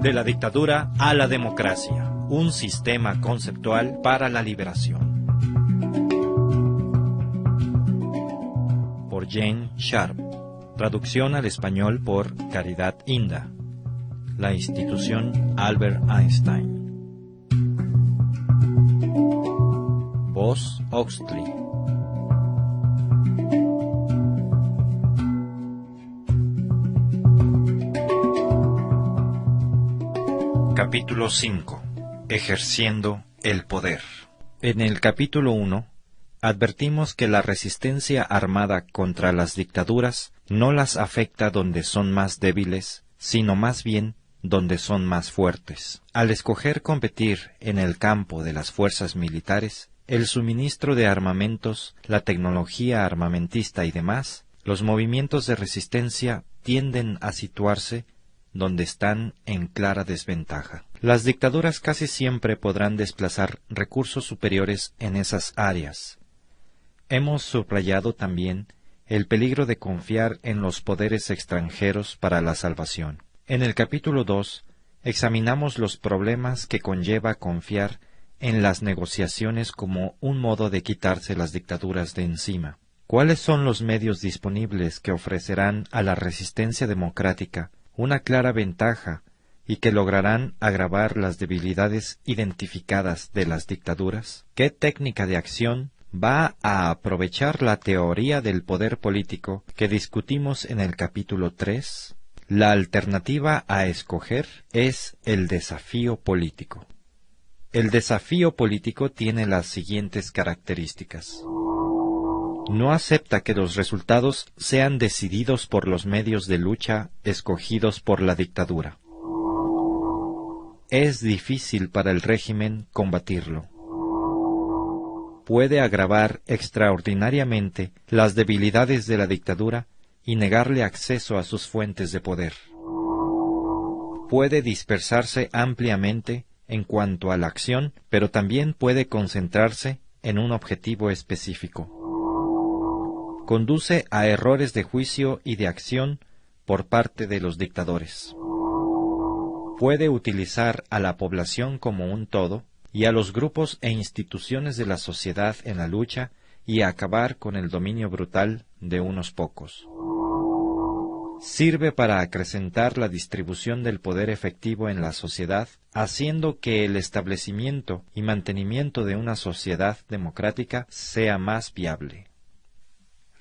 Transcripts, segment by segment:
De la dictadura a la democracia, un sistema conceptual para la liberación. Por Jane Sharp. Traducción al español por Caridad Inda. La institución Albert Einstein. Voz Oxley. Capítulo 5. Ejerciendo el poder. En el capítulo 1, advertimos que la resistencia armada contra las dictaduras no las afecta donde son más débiles, sino más bien donde son más fuertes. Al escoger competir en el campo de las fuerzas militares, el suministro de armamentos, la tecnología armamentista y demás, los movimientos de resistencia tienden a situarse donde están en clara desventaja. Las dictaduras casi siempre podrán desplazar recursos superiores en esas áreas. Hemos subrayado también el peligro de confiar en los poderes extranjeros para la salvación. En el capítulo 2 examinamos los problemas que conlleva confiar en las negociaciones como un modo de quitarse las dictaduras de encima. ¿Cuáles son los medios disponibles que ofrecerán a la resistencia democrática una clara ventaja y que lograrán agravar las debilidades identificadas de las dictaduras? ¿Qué técnica de acción va a aprovechar la teoría del poder político que discutimos en el capítulo 3? La alternativa a escoger es el desafío político. El desafío político tiene las siguientes características. No acepta que los resultados sean decididos por los medios de lucha escogidos por la dictadura. Es difícil para el régimen combatirlo. Puede agravar extraordinariamente las debilidades de la dictadura y negarle acceso a sus fuentes de poder. Puede dispersarse ampliamente en cuanto a la acción, pero también puede concentrarse en un objetivo específico. Conduce a errores de juicio y de acción por parte de los dictadores. Puede utilizar a la población como un todo y a los grupos e instituciones de la sociedad en la lucha y acabar con el dominio brutal de unos pocos. Sirve para acrecentar la distribución del poder efectivo en la sociedad, haciendo que el establecimiento y mantenimiento de una sociedad democrática sea más viable.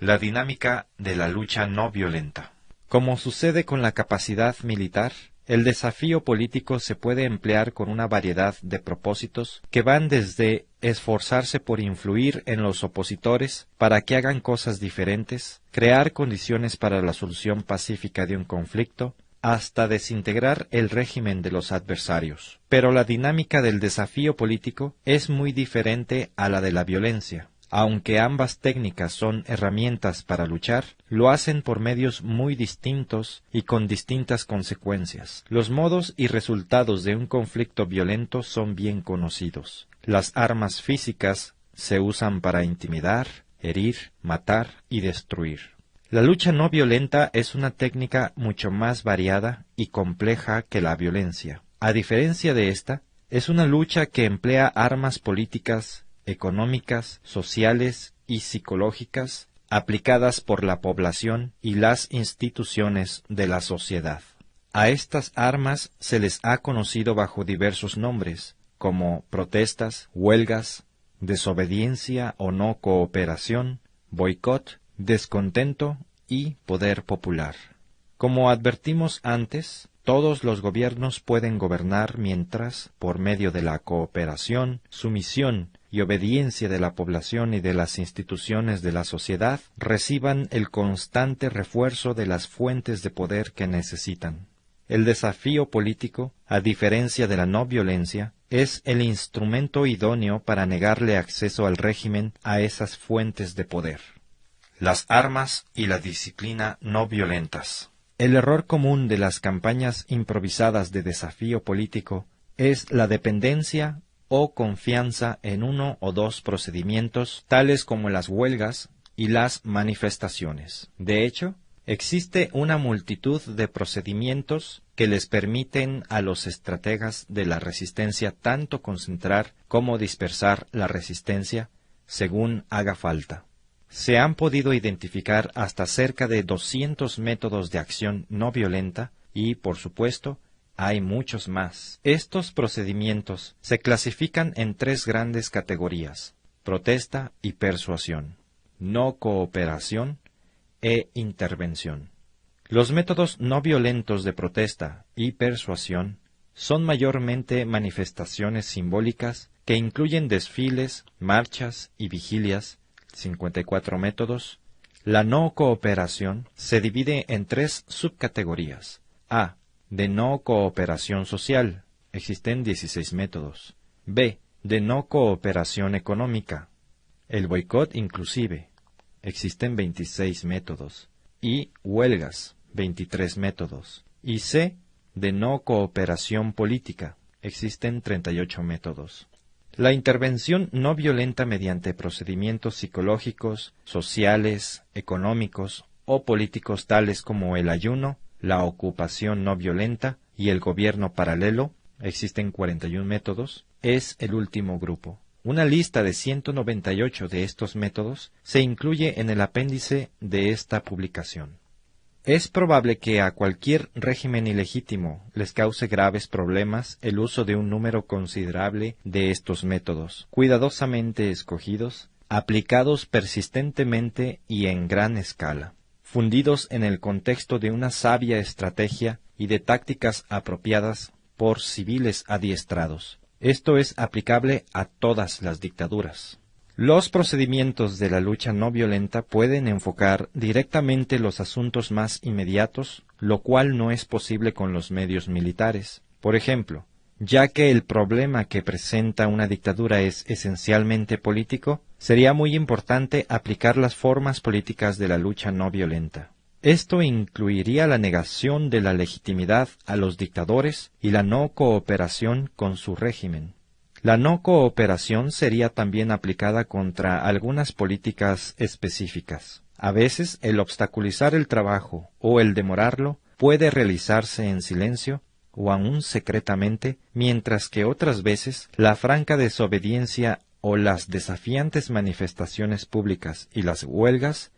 La dinámica de la lucha no violenta. Como sucede con la capacidad militar, el desafío político se puede emplear con una variedad de propósitos que van desde esforzarse por influir en los opositores para que hagan cosas diferentes, crear condiciones para la solución pacífica de un conflicto, hasta desintegrar el régimen de los adversarios. Pero la dinámica del desafío político es muy diferente a la de la violencia. Aunque ambas técnicas son herramientas para luchar, lo hacen por medios muy distintos y con distintas consecuencias. Los modos y resultados de un conflicto violento son bien conocidos. Las armas físicas se usan para intimidar, herir, matar y destruir. La lucha no violenta es una técnica mucho más variada y compleja que la violencia. A diferencia de esta, es una lucha que emplea armas políticas, económicas, sociales y psicológicas aplicadas por la población y las instituciones de la sociedad. A estas armas se les ha conocido bajo diversos nombres, como protestas, huelgas, desobediencia o no cooperación, boicot, descontento y poder popular. Como advertimos antes, todos los gobiernos pueden gobernar mientras, por medio de la cooperación, sumisión y obediencia de la población y de las instituciones de la sociedad, reciban el constante refuerzo de las fuentes de poder que necesitan. El desafío político, a diferencia de la no violencia, es el instrumento idóneo para negarle acceso al régimen a esas fuentes de poder. Las armas y la disciplina no violentas. El error común de las campañas improvisadas de desafío político es la dependencia o confianza en uno o dos procedimientos, tales como las huelgas y las manifestaciones. De hecho, Existe una multitud de procedimientos que les permiten a los estrategas de la resistencia tanto concentrar como dispersar la resistencia según haga falta. Se han podido identificar hasta cerca de 200 métodos de acción no violenta y, por supuesto, hay muchos más. Estos procedimientos se clasifican en tres grandes categorías: protesta y persuasión, no cooperación e intervención. Los métodos no violentos de protesta y persuasión son mayormente manifestaciones simbólicas que incluyen desfiles, marchas y vigilias, 54 métodos. La no cooperación se divide en tres subcategorías. A. De no cooperación social, existen 16 métodos. B. De no cooperación económica, el boicot inclusive, existen 26 métodos. Y huelgas, 23 métodos. Y C. De no cooperación política, existen 38 métodos. La intervención no violenta mediante procedimientos psicológicos, sociales, económicos o políticos tales como el ayuno, la ocupación no violenta y el gobierno paralelo, existen 41 métodos, es el último grupo. Una lista de 198 de estos métodos se incluye en el apéndice de esta publicación. Es probable que a cualquier régimen ilegítimo les cause graves problemas el uso de un número considerable de estos métodos, cuidadosamente escogidos, aplicados persistentemente y en gran escala, fundidos en el contexto de una sabia estrategia y de tácticas apropiadas por civiles adiestrados. Esto es aplicable a todas las dictaduras. Los procedimientos de la lucha no violenta pueden enfocar directamente los asuntos más inmediatos, lo cual no es posible con los medios militares. Por ejemplo, ya que el problema que presenta una dictadura es esencialmente político, sería muy importante aplicar las formas políticas de la lucha no violenta. Esto incluiría la negación de la legitimidad a los dictadores y la no cooperación con su régimen. La no cooperación sería también aplicada contra algunas políticas específicas. A veces, el obstaculizar el trabajo o el demorarlo puede realizarse en silencio o aún secretamente, mientras que otras veces la franca desobediencia o las desafiantes manifestaciones públicas y las huelgas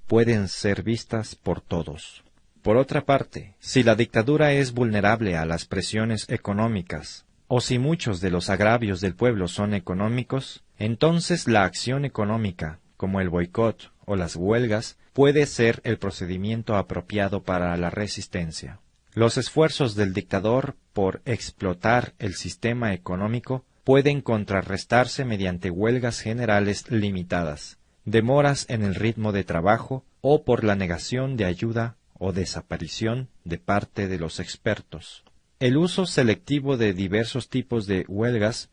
pueden ser vistas por todos. Por otra parte, si la dictadura es vulnerable a las presiones económicas, o si muchos de los agravios del pueblo son económicos, entonces la acción económica, como el boicot o las huelgas, puede ser el procedimiento apropiado para la resistencia. Los esfuerzos del dictador por explotar el sistema económico pueden contrarrestarse mediante huelgas generales limitadas, demoras en el ritmo de trabajo o por la negación de ayuda o desaparición de parte de los expertos. El uso selectivo de diversos tipos de huelgas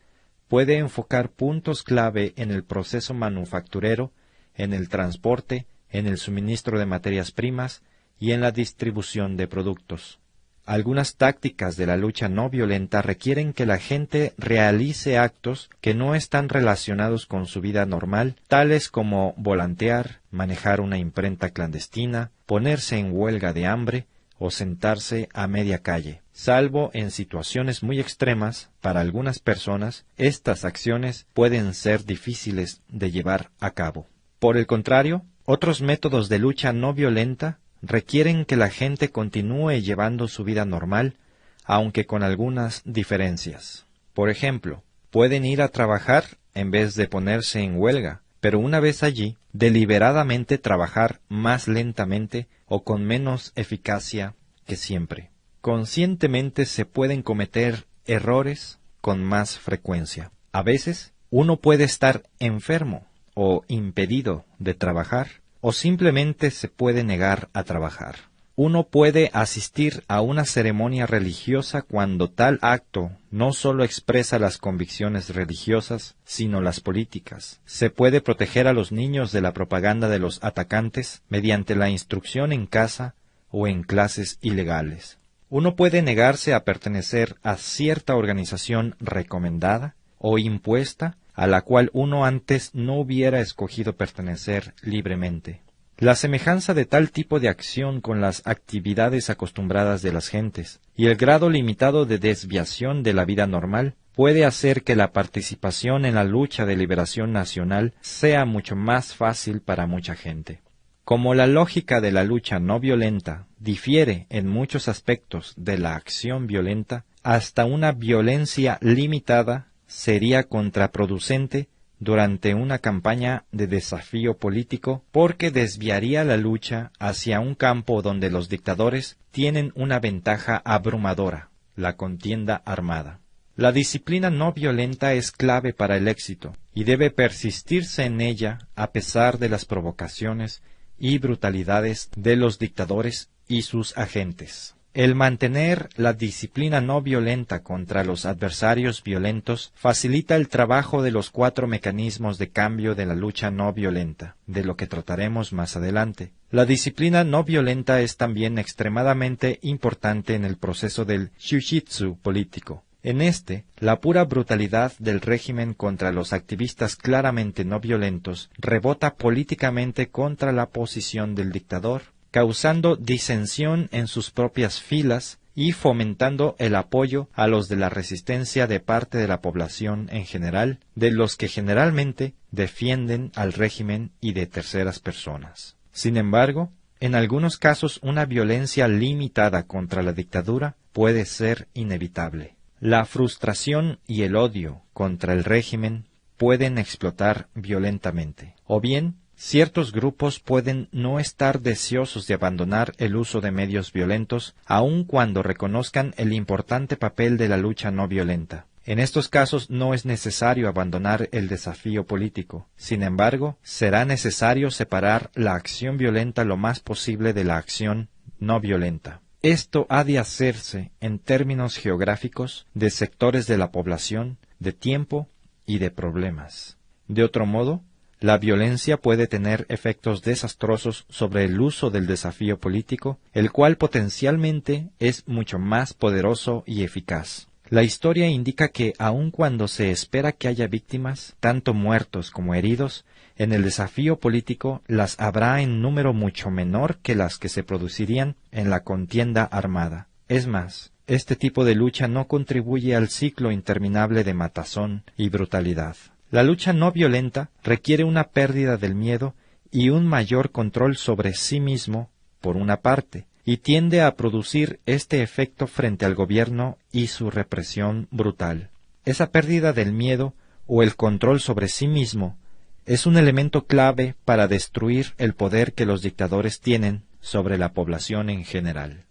puede enfocar puntos clave en el proceso manufacturero, en el transporte, en el suministro de materias primas y en la distribución de productos. Algunas tácticas de la lucha no violenta requieren que la gente realice actos que no están relacionados con su vida normal, tales como volantear, manejar una imprenta clandestina, ponerse en huelga de hambre o sentarse a media calle. Salvo en situaciones muy extremas, para algunas personas, estas acciones pueden ser difíciles de llevar a cabo. Por el contrario, otros métodos de lucha no violenta requieren que la gente continúe llevando su vida normal, aunque con algunas diferencias. Por ejemplo, pueden ir a trabajar en vez de ponerse en huelga, pero una vez allí, deliberadamente trabajar más lentamente o con menos eficacia que siempre. Conscientemente se pueden cometer errores con más frecuencia. A veces, uno puede estar enfermo o impedido de trabajar, o simplemente se puede negar a trabajar. Uno puede asistir a una ceremonia religiosa cuando tal acto no solo expresa las convicciones religiosas, sino las políticas. Se puede proteger a los niños de la propaganda de los atacantes mediante la instrucción en casa o en clases ilegales. Uno puede negarse a pertenecer a cierta organización recomendada o impuesta a la cual uno antes no hubiera escogido pertenecer libremente. La semejanza de tal tipo de acción con las actividades acostumbradas de las gentes y el grado limitado de desviación de la vida normal puede hacer que la participación en la lucha de liberación nacional sea mucho más fácil para mucha gente. Como la lógica de la lucha no violenta difiere en muchos aspectos de la acción violenta, hasta una violencia limitada sería contraproducente durante una campaña de desafío político porque desviaría la lucha hacia un campo donde los dictadores tienen una ventaja abrumadora, la contienda armada. La disciplina no violenta es clave para el éxito y debe persistirse en ella a pesar de las provocaciones y brutalidades de los dictadores y sus agentes. El mantener la disciplina no violenta contra los adversarios violentos facilita el trabajo de los 4 mecanismos de cambio de la lucha no violenta, de lo que trataremos más adelante. La disciplina no violenta es también extremadamente importante en el proceso del shujitsu político. En este, la pura brutalidad del régimen contra los activistas claramente no violentos rebota políticamente contra la posición del dictador, causando disensión en sus propias filas y fomentando el apoyo a los de la resistencia de parte de la población en general, de los que generalmente defienden al régimen y de terceras personas. Sin embargo, en algunos casos una violencia limitada contra la dictadura puede ser inevitable. La frustración y el odio contra el régimen pueden explotar violentamente, o bien ciertos grupos pueden no estar deseosos de abandonar el uso de medios violentos, aun cuando reconozcan el importante papel de la lucha no violenta. En estos casos no es necesario abandonar el desafío político. Sin embargo, será necesario separar la acción violenta lo más posible de la acción no violenta. Esto ha de hacerse en términos geográficos, de sectores de la población, de tiempo y de problemas. De otro modo, la violencia puede tener efectos desastrosos sobre el uso del desafío político, el cual potencialmente es mucho más poderoso y eficaz. La historia indica que aun cuando se espera que haya víctimas, tanto muertos como heridos, en el desafío político las habrá en número mucho menor que las que se producirían en la contienda armada. Es más, este tipo de lucha no contribuye al ciclo interminable de matazón y brutalidad. La lucha no violenta requiere una pérdida del miedo y un mayor control sobre sí mismo, por una parte, y tiende a producir este efecto frente al gobierno y su represión brutal. Esa pérdida del miedo o el control sobre sí mismo es un elemento clave para destruir el poder que los dictadores tienen sobre la población en general.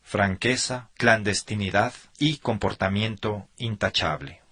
Franqueza, clandestinidad y comportamiento intachable.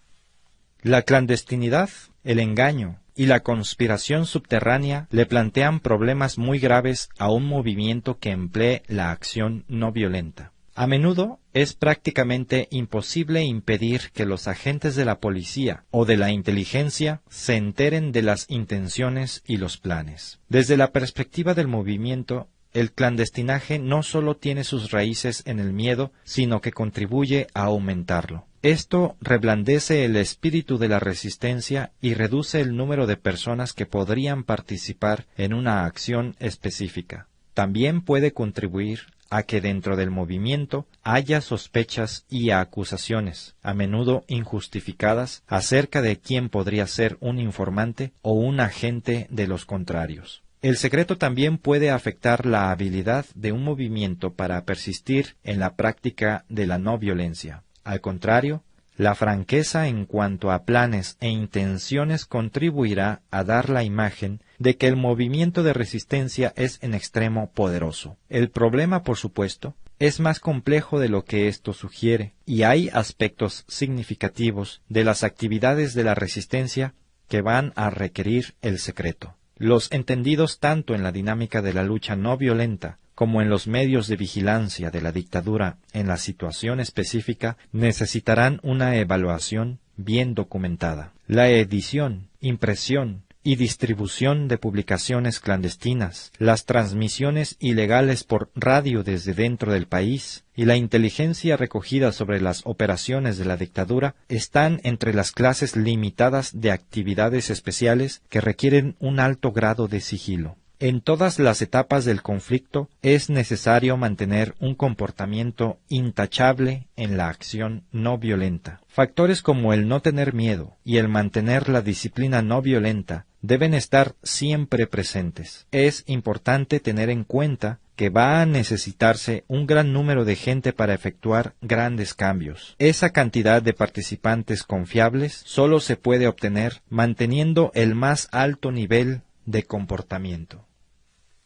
La clandestinidad, el engaño y la conspiración subterránea le plantean problemas muy graves a un movimiento que emplee la acción no violenta. A menudo es prácticamente imposible impedir que los agentes de la policía o de la inteligencia se enteren de las intenciones y los planes. Desde la perspectiva del movimiento, el clandestinaje no solo tiene sus raíces en el miedo, sino que contribuye a aumentarlo. Esto reblandece el espíritu de la resistencia y reduce el número de personas que podrían participar en una acción específica. También puede contribuir a que dentro del movimiento haya sospechas y acusaciones, a menudo injustificadas, acerca de quién podría ser un informante o un agente de los contrarios. El secreto también puede afectar la habilidad de un movimiento para persistir en la práctica de la no violencia. Al contrario, la franqueza en cuanto a planes e intenciones contribuirá a dar la imagen de que el movimiento de resistencia es en extremo poderoso. El problema, por supuesto, es más complejo de lo que esto sugiere, y hay aspectos significativos de las actividades de la resistencia que van a requerir el secreto. Los entendidos tanto en la dinámica de la lucha no violenta como en los medios de vigilancia de la dictadura en la situación específica necesitarán una evaluación bien documentada. La edición, impresión y distribución de publicaciones clandestinas, las transmisiones ilegales por radio desde dentro del país y la inteligencia recogida sobre las operaciones de la dictadura están entre las clases limitadas de actividades especiales que requieren un alto grado de sigilo. En todas las etapas del conflicto es necesario mantener un comportamiento intachable en la acción no violenta. Factores como el no tener miedo y el mantener la disciplina no violenta deben estar siempre presentes. Es importante tener en cuenta que va a necesitarse un gran número de gente para efectuar grandes cambios. Esa cantidad de participantes confiables solo se puede obtener manteniendo el más alto nivel de comportamiento.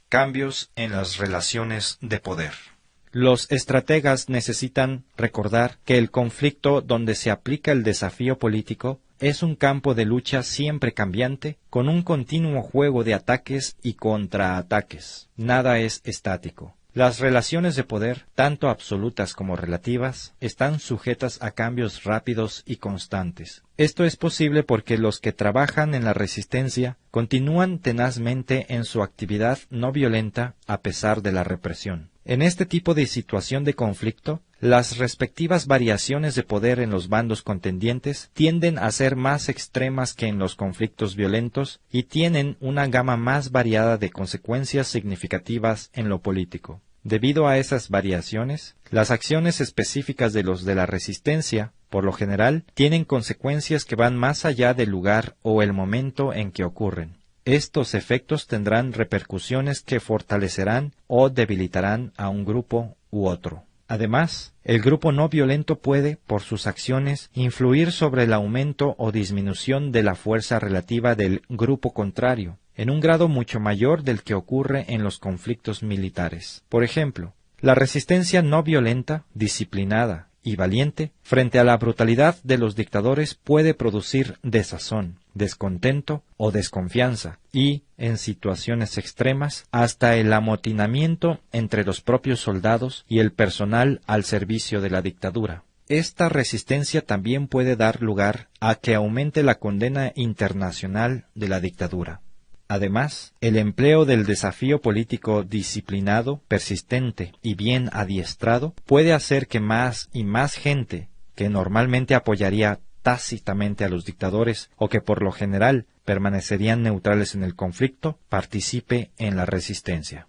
Cambios en las relaciones de poder. Los estrategas necesitan recordar que el conflicto donde se aplica el desafío político es un campo de lucha siempre cambiante, con un continuo juego de ataques y contraataques. Nada es estático. Las relaciones de poder, tanto absolutas como relativas, están sujetas a cambios rápidos y constantes. Esto es posible porque los que trabajan en la resistencia continúan tenazmente en su actividad no violenta a pesar de la represión. En este tipo de situación de conflicto, las respectivas variaciones de poder en los bandos contendientes tienden a ser más extremas que en los conflictos violentos y tienen una gama más variada de consecuencias significativas en lo político. Debido a esas variaciones, las acciones específicas de los de la resistencia, por lo general, tienen consecuencias que van más allá del lugar o el momento en que ocurren. Estos efectos tendrán repercusiones que fortalecerán o debilitarán a un grupo u otro. Además, el grupo no violento puede, por sus acciones, influir sobre el aumento o disminución de la fuerza relativa del grupo contrario, en un grado mucho mayor del que ocurre en los conflictos militares. Por ejemplo, la resistencia no violenta, disciplinada y valiente, frente a la brutalidad de los dictadores puede producir desazón, descontento o desconfianza y, en situaciones extremas, hasta el amotinamiento entre los propios soldados y el personal al servicio de la dictadura. Esta resistencia también puede dar lugar a que aumente la condena internacional de la dictadura. Además, el empleo del desafío político disciplinado, persistente y bien adiestrado puede hacer que más y más gente, que normalmente apoyaría tácitamente a los dictadores o que por lo general permanecerían neutrales en el conflicto, participe en la resistencia.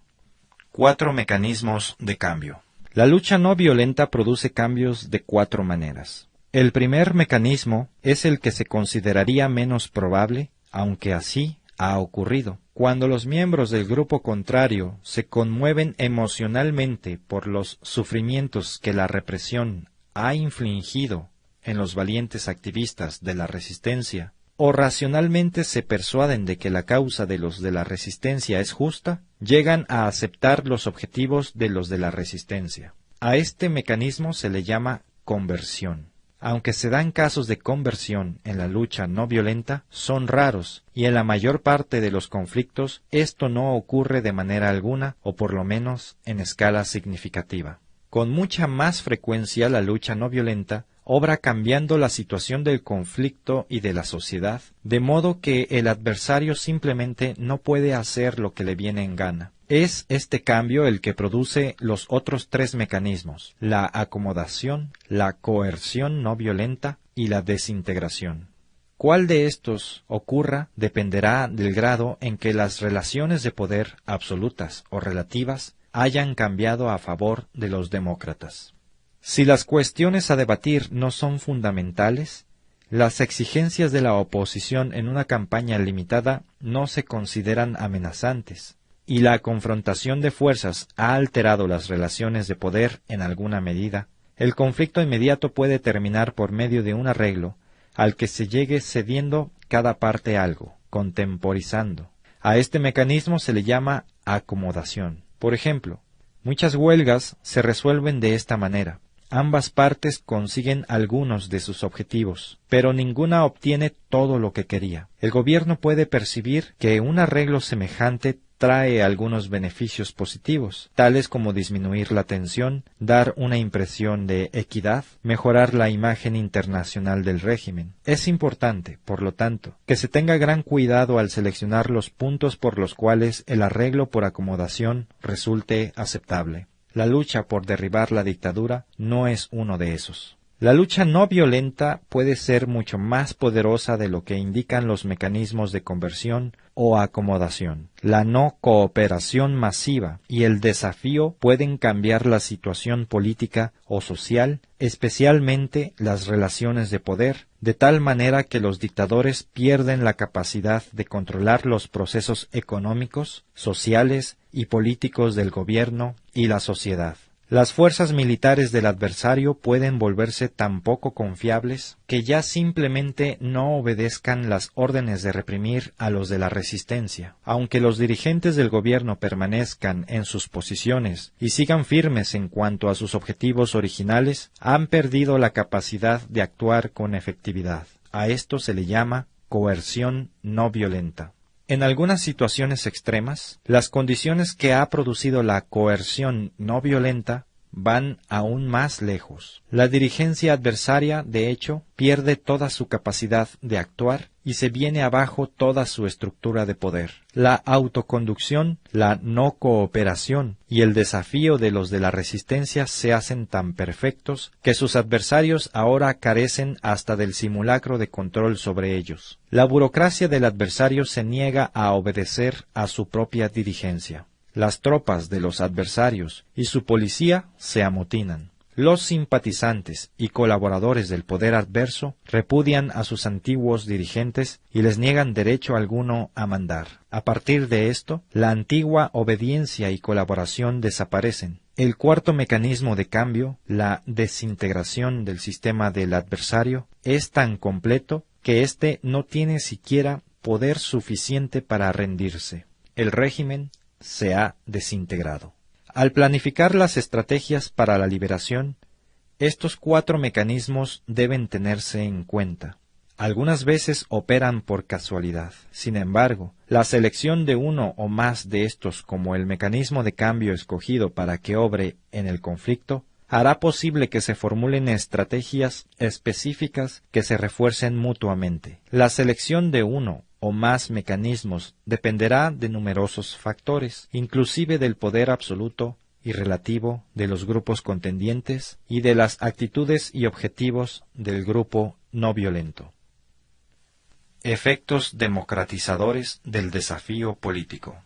4 mecanismos de cambio. La lucha no violenta produce cambios de 4 maneras. El primer mecanismo es el que se consideraría menos probable, aunque así ha ocurrido. Cuando los miembros del grupo contrario se conmueven emocionalmente por los sufrimientos que la represión ha infligido en los valientes activistas de la resistencia, o racionalmente se persuaden de que la causa de los de la resistencia es justa, llegan a aceptar los objetivos de los de la resistencia. A este mecanismo se le llama conversión. Aunque se dan casos de conversión en la lucha no violenta, son raros, y en la mayor parte de los conflictos esto no ocurre de manera alguna, o por lo menos en escala significativa. Con mucha más frecuencia la lucha no violenta obra cambiando la situación del conflicto y de la sociedad, de modo que el adversario simplemente no puede hacer lo que le viene en gana. Es este cambio el que produce los otros 3 mecanismos: la acomodación, la coerción no violenta y la desintegración. Cuál de estos ocurra dependerá del grado en que las relaciones de poder, absolutas o relativas, hayan cambiado a favor de los demócratas. Si las cuestiones a debatir no son fundamentales, las exigencias de la oposición en una campaña limitada no se consideran amenazantes, y la confrontación de fuerzas ha alterado las relaciones de poder en alguna medida, el conflicto inmediato puede terminar por medio de un arreglo al que se llegue cediendo cada parte algo, contemporizando. A este mecanismo se le llama acomodación. Por ejemplo, muchas huelgas se resuelven de esta manera. Ambas partes consiguen algunos de sus objetivos, pero ninguna obtiene todo lo que quería. El gobierno puede percibir que un arreglo semejante trae algunos beneficios positivos, tales como disminuir la tensión, dar una impresión de equidad, mejorar la imagen internacional del régimen. Es importante, por lo tanto, que se tenga gran cuidado al seleccionar los puntos por los cuales el arreglo por acomodación resulte aceptable. La lucha por derribar la dictadura no es uno de esos. La lucha no violenta puede ser mucho más poderosa de lo que indican los mecanismos de conversión o acomodación. La no cooperación masiva y el desafío pueden cambiar la situación política o social, especialmente las relaciones de poder, de tal manera que los dictadores pierden la capacidad de controlar los procesos económicos, sociales y políticos del gobierno y la sociedad. Las fuerzas militares del adversario pueden volverse tan poco confiables que ya simplemente no obedezcan las órdenes de reprimir a los de la resistencia. Aunque los dirigentes del gobierno permanezcan en sus posiciones y sigan firmes en cuanto a sus objetivos originales, han perdido la capacidad de actuar con efectividad. A esto se le llama coerción no violenta. En algunas situaciones extremas, las condiciones que ha producido la coerción no violenta van aún más lejos. La dirigencia adversaria, de hecho, pierde toda su capacidad de actuar y se viene abajo toda su estructura de poder. La autoconducción, la no cooperación y el desafío de los de la resistencia se hacen tan perfectos que sus adversarios ahora carecen hasta del simulacro de control sobre ellos. La burocracia del adversario se niega a obedecer a su propia dirigencia. Las tropas de los adversarios y su policía se amotinan. Los simpatizantes y colaboradores del poder adverso repudian a sus antiguos dirigentes y les niegan derecho alguno a mandar. A partir de esto, la antigua obediencia y colaboración desaparecen. El cuarto mecanismo de cambio, la desintegración del sistema del adversario, es tan completo que éste no tiene siquiera poder suficiente para rendirse. El régimen se ha desintegrado. Al planificar las estrategias para la liberación, estos cuatro mecanismos deben tenerse en cuenta. Algunas veces operan por casualidad. Sin embargo, la selección de uno o más de estos como el mecanismo de cambio escogido para que obre en el conflicto, hará posible que se formulen estrategias específicas que se refuercen mutuamente. La selección de uno o más mecanismos dependerá de numerosos factores, inclusive del poder absoluto y relativo de los grupos contendientes y de las actitudes y objetivos del grupo no violento. Efectos democratizadores del desafío político.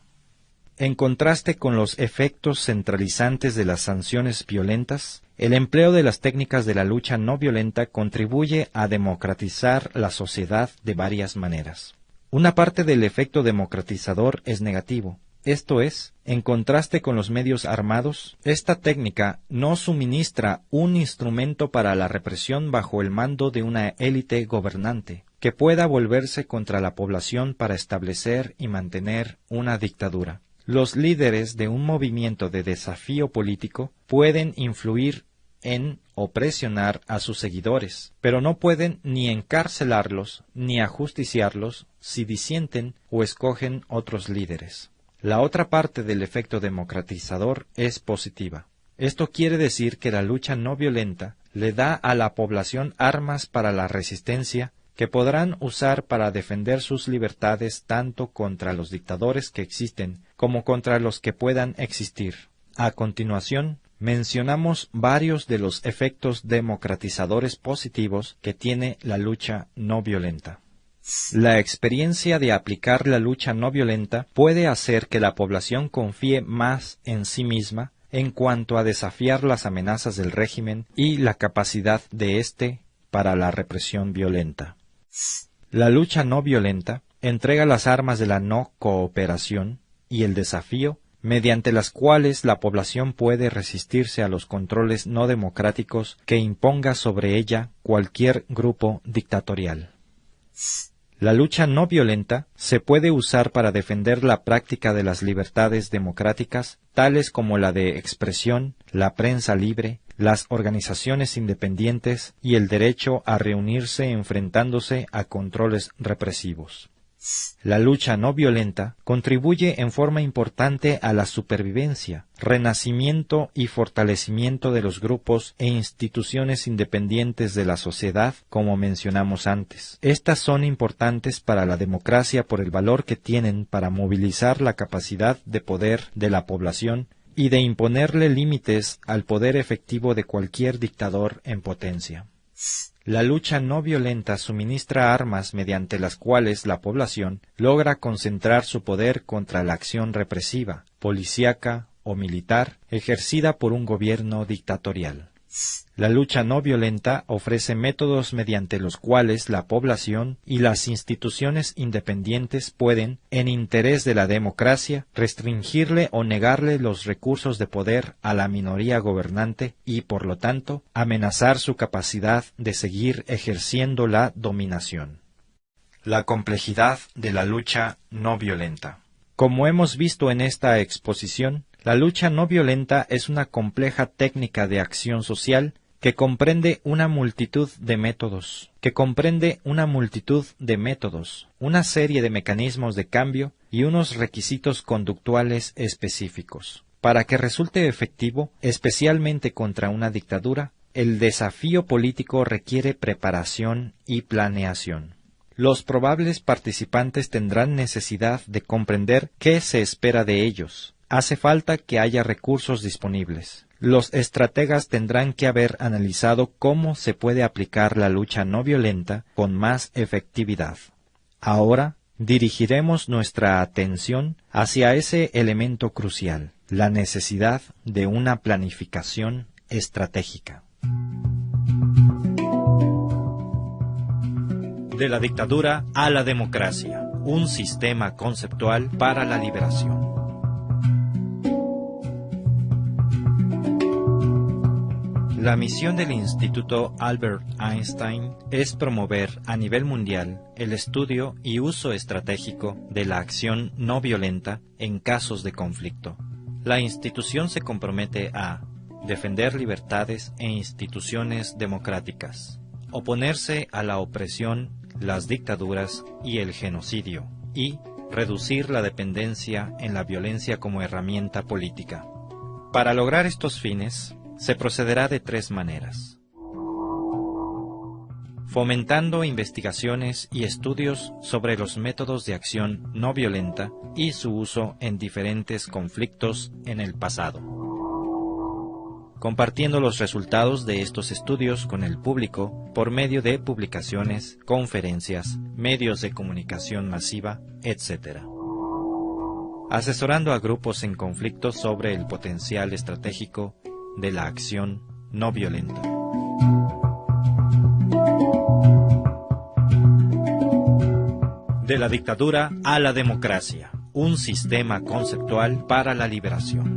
En contraste con los efectos centralizantes de las sanciones violentas, el empleo de las técnicas de la lucha no violenta contribuye a democratizar la sociedad de varias maneras. Una parte del efecto democratizador es negativo. Esto es, en contraste con los medios armados, esta técnica no suministra un instrumento para la represión bajo el mando de una élite gobernante, que pueda volverse contra la población para establecer y mantener una dictadura. Los líderes de un movimiento de desafío político pueden influir en o presionar a sus seguidores, pero no pueden ni encarcelarlos ni ajusticiarlos si disienten o escogen otros líderes. La otra parte del efecto democratizador es positiva. Esto quiere decir que la lucha no violenta le da a la población armas para la resistencia que podrán usar para defender sus libertades tanto contra los dictadores que existen como contra los que puedan existir. A continuación, mencionamos varios de los efectos democratizadores positivos que tiene la lucha no violenta. La experiencia de aplicar la lucha no violenta puede hacer que la población confíe más en sí misma en cuanto a desafiar las amenazas del régimen y la capacidad de éste para la represión violenta. La lucha no violenta entrega las armas de la no cooperación y el desafío mediante las cuales la población puede resistirse a los controles no democráticos que imponga sobre ella cualquier grupo dictatorial. La lucha no violenta se puede usar para defender la práctica de las libertades democráticas, tales como la de expresión, la prensa libre, las organizaciones independientes y el derecho a reunirse enfrentándose a controles represivos. La lucha no violenta contribuye en forma importante a la supervivencia, renacimiento y fortalecimiento de los grupos e instituciones independientes de la sociedad, como mencionamos antes. Estas son importantes para la democracia por el valor que tienen para movilizar la capacidad de poder de la población y de imponerle límites al poder efectivo de cualquier dictador en potencia. La lucha no violenta suministra armas mediante las cuales la población logra concentrar su poder contra la acción represiva, policíaca o militar ejercida por un gobierno dictatorial. La lucha no violenta ofrece métodos mediante los cuales la población y las instituciones independientes pueden, en interés de la democracia, restringirle o negarle los recursos de poder a la minoría gobernante y, por lo tanto, amenazar su capacidad de seguir ejerciendo la dominación. La complejidad de la lucha no violenta. Como hemos visto en esta exposición, la lucha no violenta es una compleja técnica de acción social que comprende una multitud de métodos, una serie de mecanismos de cambio y unos requisitos conductuales específicos. Para que resulte efectivo, especialmente contra una dictadura, el desafío político requiere preparación y planeación. Los probables participantes tendrán necesidad de comprender qué se espera de ellos. Hace falta que haya recursos disponibles. Los estrategas tendrán que haber analizado cómo se puede aplicar la lucha no violenta con más efectividad. Ahora dirigiremos nuestra atención hacia ese elemento crucial, la necesidad de una planificación estratégica. De la dictadura a la democracia, un sistema conceptual para la liberación. La misión del Instituto Albert Einstein es promover a nivel mundial el estudio y uso estratégico de la acción no violenta en casos de conflicto. La institución se compromete a defender libertades e instituciones democráticas, oponerse a la opresión, las dictaduras y el genocidio, y reducir la dependencia en la violencia como herramienta política. Para lograr estos fines, se procederá de tres maneras: fomentando investigaciones y estudios sobre los métodos de acción no violenta y su uso en diferentes conflictos en el pasado, compartiendo los resultados de estos estudios con el público por medio de publicaciones, conferencias, medios de comunicación masiva, etc. Asesorando a grupos en conflicto sobre el potencial estratégico de la acción no violenta. De la dictadura a la democracia, un sistema conceptual para la liberación.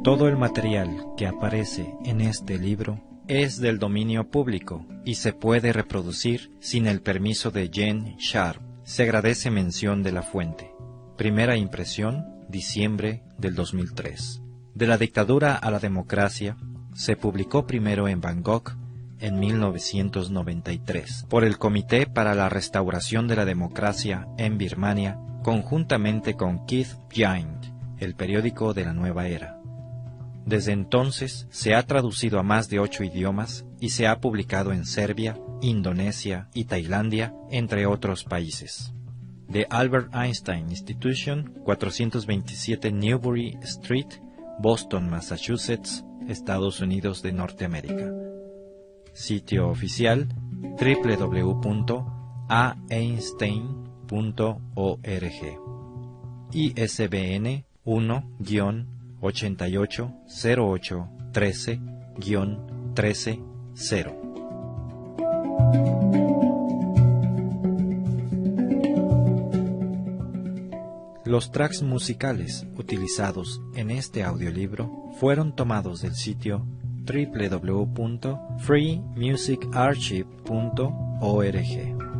Todo el material que aparece en este libro es del dominio público y se puede reproducir sin el permiso de Jen Sharp. Se agradece mención de la fuente. Primera impresión, diciembre del 2003. De la dictadura a la democracia, se publicó primero en Bangkok en 1993 por el Comité para la Restauración de la Democracia en Birmania, conjuntamente con Keith Giant, el periódico de la nueva era. Desde entonces se ha traducido a más de 8 idiomas y se ha publicado en Serbia, Indonesia y Tailandia, entre otros países. The Albert Einstein Institution, 427 Newbury Street, Boston, Massachusetts, Estados Unidos de Norteamérica. Sitio oficial www.einstein.org. ISBN 1-880813-130. Los tracks musicales utilizados en este audiolibro fueron tomados del sitio www.freemusicarchive.org.